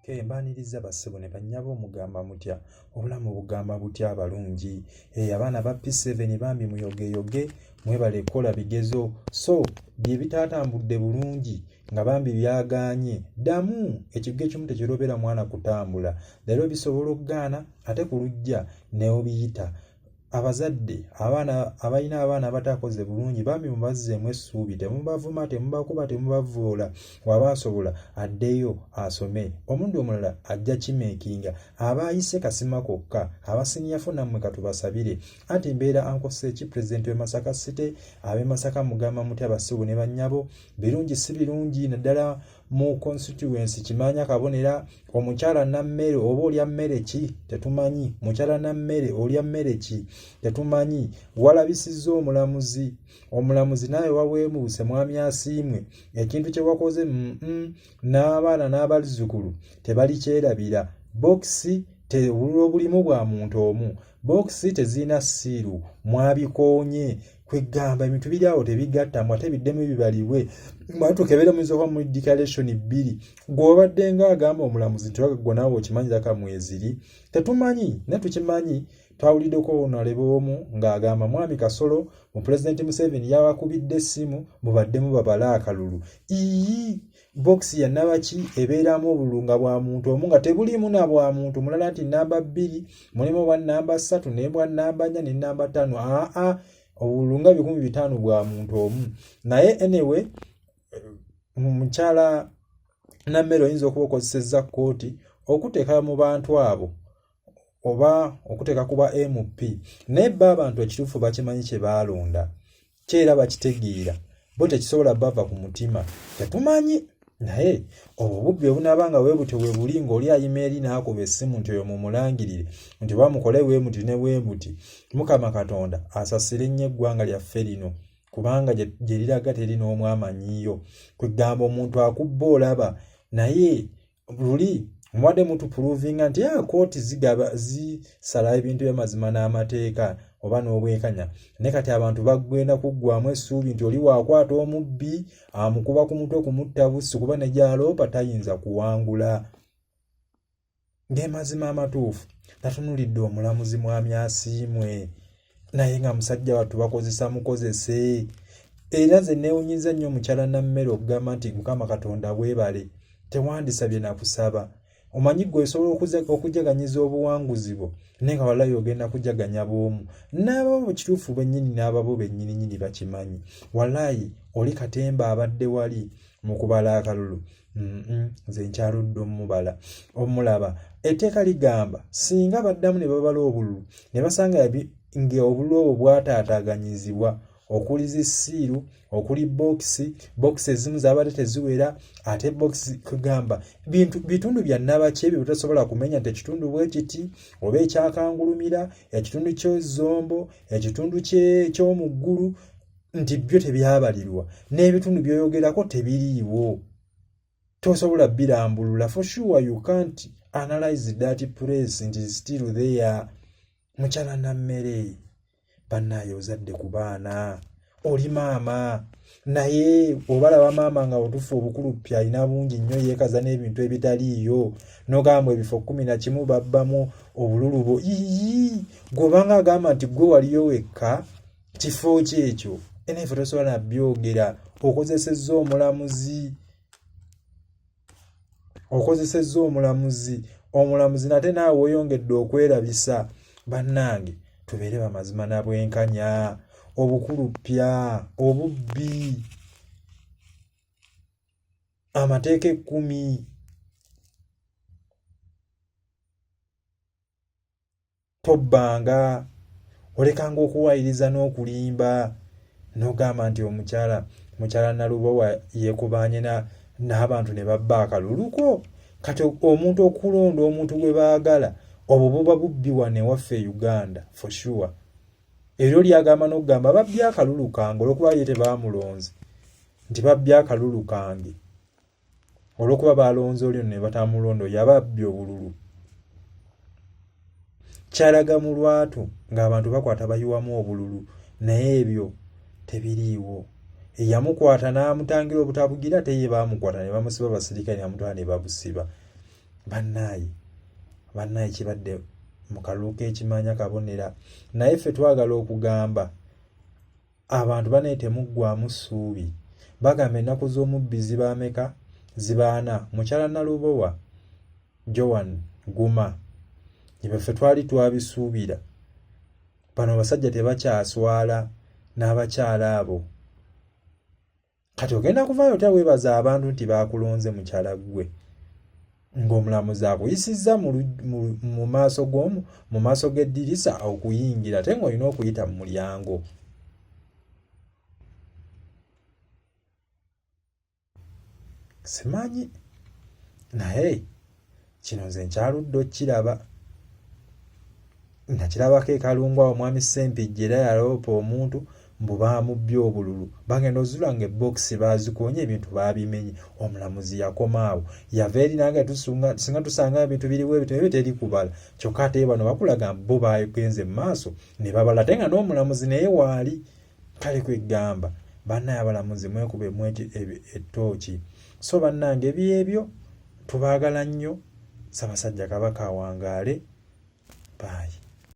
Kembaniriza bassebo ne bannyabo omugamba mutya obulamu bugamba butya abalungi abaana ba P7 bambi muyogeyoge mwebale kola bigezo so bye bitatambudde bulungi nga bambi byagaanye ddamu ekigo ekimu tekirobera mwana kutambula leero bisobola okugaana ate ku lujja ne obiyita abazadde abalina abaana abatakoze bulungi bambi mubazzeemu essuubi temubavuma temubakuba temubavoola waba asobola addeyo asome omuntu omulala ajja kimeekinga aba ayise kasima kokka abasiniyafu nammwe katubasabire anti mbeera ankoseeki pulezidenti w'e Masaka City ab'e Masaka mugamba mutya bassibu ne bannyabo birungi si birungi naddala mu constituency kimanya kabonera omukyala nammere oba olya mmere ki tetumanyi mukyala nammere olya mmere ki tetumanyi walabisizza omulamuzi naye waweemuuse mwami asiimwe ekintu kye wakoze n'abaana n'abazzukulu tebalikyerabira bokisi obululu obulimu bwa muntu omu bokisi tezirina ssiiru mwabikoonye kwegamba ebintu biri awo tebigattamu ate biddemu bibalibwe tukebere muizoka mu declaration 2 gw'obadde ng'agamba omulamuzi nti gwe naawe okimanyi zakamweziri tetumanyi ne tukimanyi twawuliddeko onalebo omu ng'agamba mwami Kasolo mu Pulezidenti Museveni yawakubidde essimu mubaddemu babala akalulu bokisi ya nabaki ebeeramu obulunga bwa muntu omu nga tebulimu na bwa muntu mulala nti namba 2 mulimu bwa namba 3 ne bwa namba 4 ne namba 5 obulunga 1500 bwa muntu omu naye anyway mukyala nammere oyinza okuba okozesezza kkooti okuteeka mu bantu abo oba okuteeka kuba MP naye bba abantu ekituufu bakimanyi kye baalonda kyera bakitegeera bo tekisobola bava ku mutima tetumanyi naye obubbi obunaabanga weebutyo bwe buli ng'oli ayima eri n'akuba essimu nti oyo mumulangirire nti bamukole weemuti ne weemuti Mukama Katonda asasire nnyo eggwanga lyaffe lino kubanga gye liraga terina omu amanyiyo kwegamba omuntu akubba olaba naye luli mwadde mutupuluvinga nti kooti zisala ebintu by'amazima n'amateeka oba n'obwekanya ne kati abantu bagenda kuggwamu essuubi nti oli waakwata omubbi amukuba ku mutwe kumutta bussi kuba ne gyaloopa tayinza kuwangula ng'emazima amatuufu natunulidde omulamuzi mwami asiimwe naye nga musajja wattu bakozesa mukozese era ze neewunyiza nnyo omukyala nammere okugamba nti Mukama Katonda bwebale tewandisabye nakusaba omanyi gwe osobola okujaganyiza obuwanguzi bwo naye nga walayo ogenda kujaganya bw'omu n'ababo kituufu bennyini n'ababo bennyini bakimanyi walayi oli katemba abadde wali mu kubala akalulu nze nkyaludde omulaba etteeka ligamba singa baddamu ne babala obululu ne basanga ng'obululu obwo bwataataaganyizibwa okuli zisiiru okuli bokisi ezimu zaabadde teziwera ate bokisi kugamba bitundu bya nnabaki ebyo bitasobola kumenya nti ekitundu bwe kiti oba ekyakangulumira ekitundu ky'ezombo ekitundu ky'omuggulu nti byo tebyabalirwa n'ebitundu byoyogerako tebiriiwo tosobola birambulula for sure you can't analyze that place nti still there mukyala nammere bannaye ozadde ku baana oli maama naye obalaba maama nga otufu obukulupi alina bungi nnyo yeekaza n'ebintu ebitaliiyo n'ogamba ebifo 11 babbamu obululu bwo gw'obanga agamba nti gwe waliyo wekka kifo kyekyo eneefe tosobola nabyogera okozesezza omulamuzi nate naawe oyongedde okwerabisa bannange tubeere bamazima na bwenkanya obukulupya obubbi amateeka 10 tobbanga olekanga okuwayiriza n'okulimba n'ogamba nti mukyala Nalubowa yeekubaanye n'abantu ne babba akaluluko kati omuntu okulonda omuntu gwe baagala obwo buba bubbi wane waffe Uganda for sure eryo lyagamba n'okugamba babbye akalulu kange olw'okuba ye tebaamulonze nti babbye akalulu kange olw'okuba baalonze oli ne batamulonda yababbye obululu kyalaga mu lwatu ng'abantu bakwata bayiwamu obululu naye ebyo tebiriiwo eyamukwata n'amutangira obutabugira ate ye baamukwata ne bamusiba basirikale ne bamutwala ne babusiba bannaye kibadde mu kalulu k'ekimanya kabonera naye ffe twagala okugamba abantu banaye temuggwaamu ssuubi bagamba ennaku z'omubbi zibaameka zibaana mukyala Nalubowa Joan Guma ffe twali twabisuubira bano abasajja tebakyaswala n'abakyala abo kati ogenda kuvaayo taweebaza abantu nti baakulonze mukyala ggwe ng'omulamuzi akuyisizza mu maaso g'eddirisa okuyingira ate ng'olina okuyita mu mulyango. Simanyi naye kino nze nkyaludde okkiraba nakirabako e Kalungu omwami Ssempijja era yaloopa omuntu mbu baamubbye obululu bagenda ozula ng'ebbokisi baazikoonye ebintu baabimenye omulamuzi yakomaawo yava eri nange singa tusanga ebintu biriwo ebyo teri kubala kyokka ate bano bakulaga bo bagenze mu maaso ne babala ate nga n'omulamuzi naye waali kale kwegamba bannaye abalamuzi mwekube ettooki so bannange ebyebyo tubaagala nnyo Ssaabasajja Kabaka awangaale baayi.